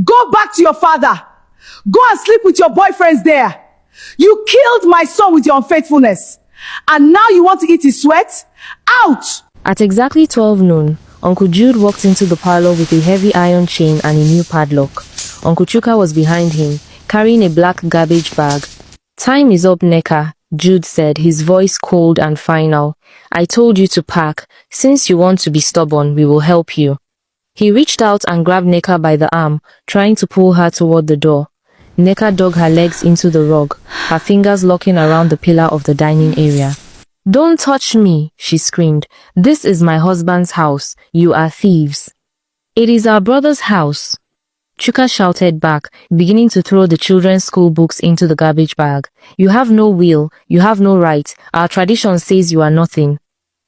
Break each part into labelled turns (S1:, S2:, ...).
S1: Go back to your father. Go and sleep with your boyfriends there. You killed my son with your unfaithfulness. And now you want to eat his sweat? Out!
S2: At exactly 12 noon, Uncle Jude walked into the parlor with a heavy iron chain and a new padlock. Uncle Chuka was behind him, carrying a black garbage bag. "Time is up, Nneka," Jude said, his voice cold and final. "I told you to pack. Since you want to be stubborn, we will help you." He reached out and grabbed Nneka by the arm, trying to pull her toward the door. Nneka dug her legs into the rug, her fingers locking around the pillar of the dining area. "Don't touch me," she screamed. "This is my husband's house. You are thieves." "It is our brother's house," Chuka shouted back, beginning to throw the children's school books into the garbage bag. "You have no will, you have no right. Our tradition says you are nothing."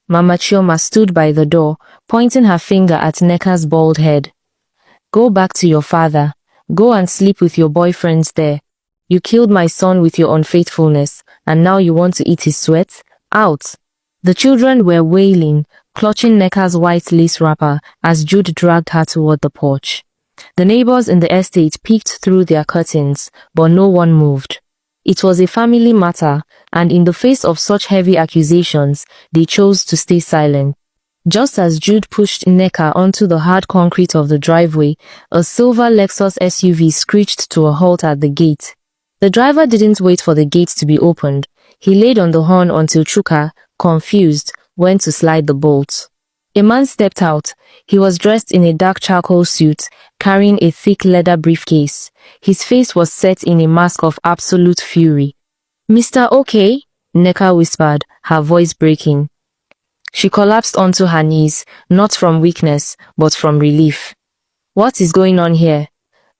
S2: Mama Chioma stood by the door, pointing her finger at Nneka's bald head. "Go back to your father. Go and sleep with your boyfriends there. You killed my son with your unfaithfulness, and now you want to eat his sweat? Out!" The children were wailing, clutching Nneka's white lace wrapper as Jude dragged her toward the porch. The neighbors in the estate peeked through their curtains, but no one moved. It was a family matter, and in the face of such heavy accusations, they chose to stay silent. Just as Jude pushed Nneka onto the hard concrete of the driveway, a silver Lexus SUV screeched to a halt at the gate. The driver didn't wait for the gate to be opened. He laid on the horn until Chuka, confused, went to slide the bolt. A man stepped out. He was dressed in a dark charcoal suit, carrying a thick leather briefcase. His face was set in a mask of absolute fury. "Mr. OK?" Nneka whispered, her voice breaking. She collapsed onto her knees, not from weakness, but from relief. "What is going on here?"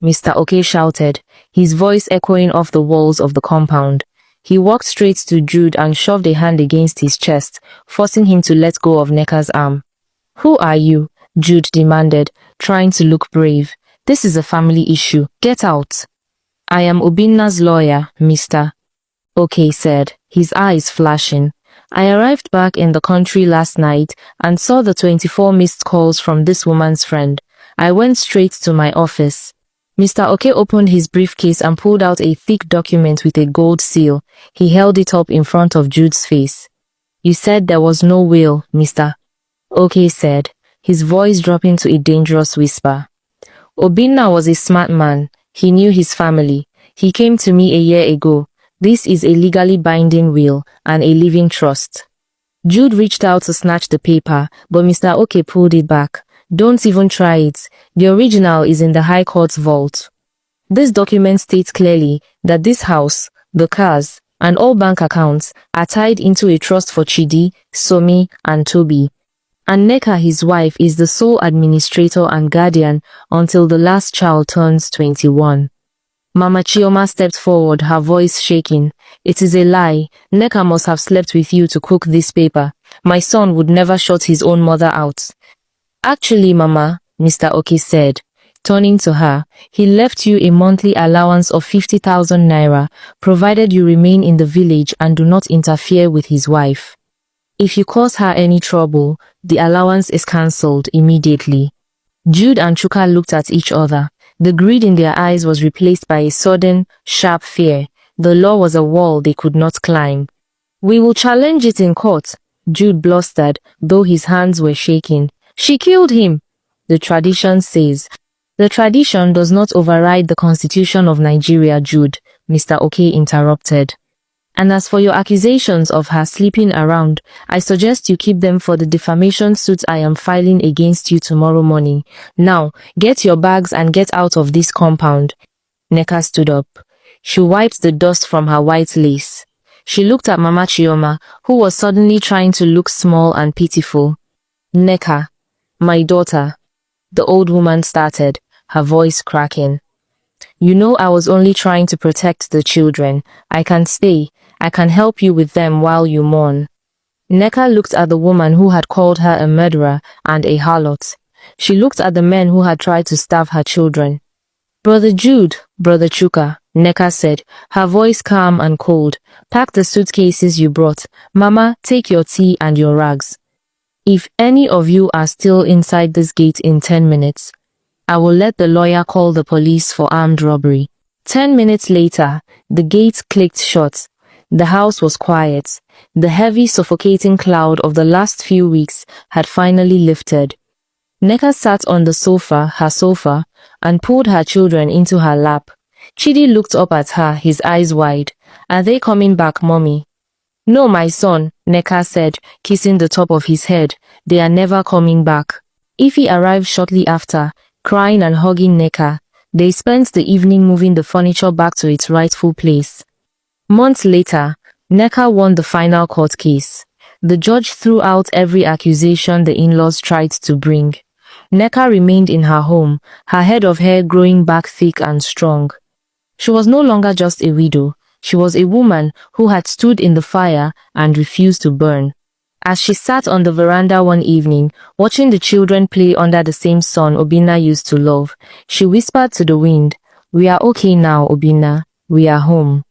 S2: Mr. OK shouted, his voice echoing off the walls of the compound. He walked straight to Jude and shoved a hand against his chest, forcing him to let go of Nneka's arm. "Who are you?" Jude demanded, trying to look brave. "This is a family issue. Get out." "I am Obinna's lawyer, Mr. OK said, his eyes flashing. "I arrived back in the country last night and saw the 24 missed calls from this woman's friend. I went straight to my office." Mr. OK opened his briefcase and pulled out a thick document with a gold seal. He held it up in front of Jude's face. "You said there was no will, Mr. OK said, his voice dropping to a dangerous whisper. "Obinna was a smart man. He knew his family. He came to me a year ago. This is a legally binding will and a living trust." Jude reached out to snatch the paper, but Mr. OK pulled it back. "Don't even try it. The original is in the High Court's vault. This document states clearly that this house, the cars, and all bank accounts are tied into a trust for Chidi, Somi, and Toby. And Nneka, his wife, is the sole administrator and guardian until the last child turns 21. Mama Chioma stepped forward, her voice shaking. "It is a lie. Nneka must have slept with you to cook this paper. My son would never shut his own mother out." "Actually, Mama," Mr. OK said, turning to her, "he left you a monthly allowance of 50,000 naira, provided you remain in the village and do not interfere with his wife. If you cause her any trouble, the allowance is cancelled immediately." Jude and Chuka looked at each other. The greed in their eyes was replaced by a sudden, sharp fear. The law was a wall they could not climb. "We will challenge it in court," Jude blustered, though his hands were shaking. "She killed him, the tradition says." "The tradition does not override the Constitution of Nigeria, Jude," Mr. OK interrupted. "And as for your accusations of her sleeping around, I suggest you keep them for the defamation suit I am filing against you tomorrow morning. Now, get your bags and get out of this compound." Nneka stood up. She wiped the dust from her white lace. She looked at Mama Chioma, who was suddenly trying to look small and pitiful. "Nneka, my daughter," the old woman started, her voice cracking. "You know I was only trying to protect the children. I can stay. I can help you with them while you mourn." Nneka looked at the woman who had called her a murderer and a harlot. She looked at the men who had tried to starve her children. "Brother Jude, Brother Chuka," Nneka said, her voice calm and cold, "pack the suitcases you brought. Mama, take your tea and your rags. If any of you are still inside this gate in 10 minutes, I will let the lawyer call the police for armed robbery. 10 minutes later, the gate clicked shut. The house was quiet. The heavy, suffocating cloud of the last few weeks had finally lifted. Nneka sat on the sofa, her sofa, and pulled her children into her lap. Chidi looked up at her, his eyes wide. Are they coming back, mommy? No, my son, Nneka said, kissing the top of his head. They are never coming back. Ify arrived shortly after, crying and hugging Nneka. They spent the evening moving the furniture back to its rightful place. Months later, Nneka won the final court case. The judge threw out every accusation the in-laws tried to bring. Nneka remained in her home, her head of hair growing back thick and strong. She was no longer just a widow. She was a woman who had stood in the fire and refused to burn. As she sat on the veranda one evening, watching the children play under the same sun Obinna used to love, she whispered to the wind, "We are okay now, Obinna. We are home."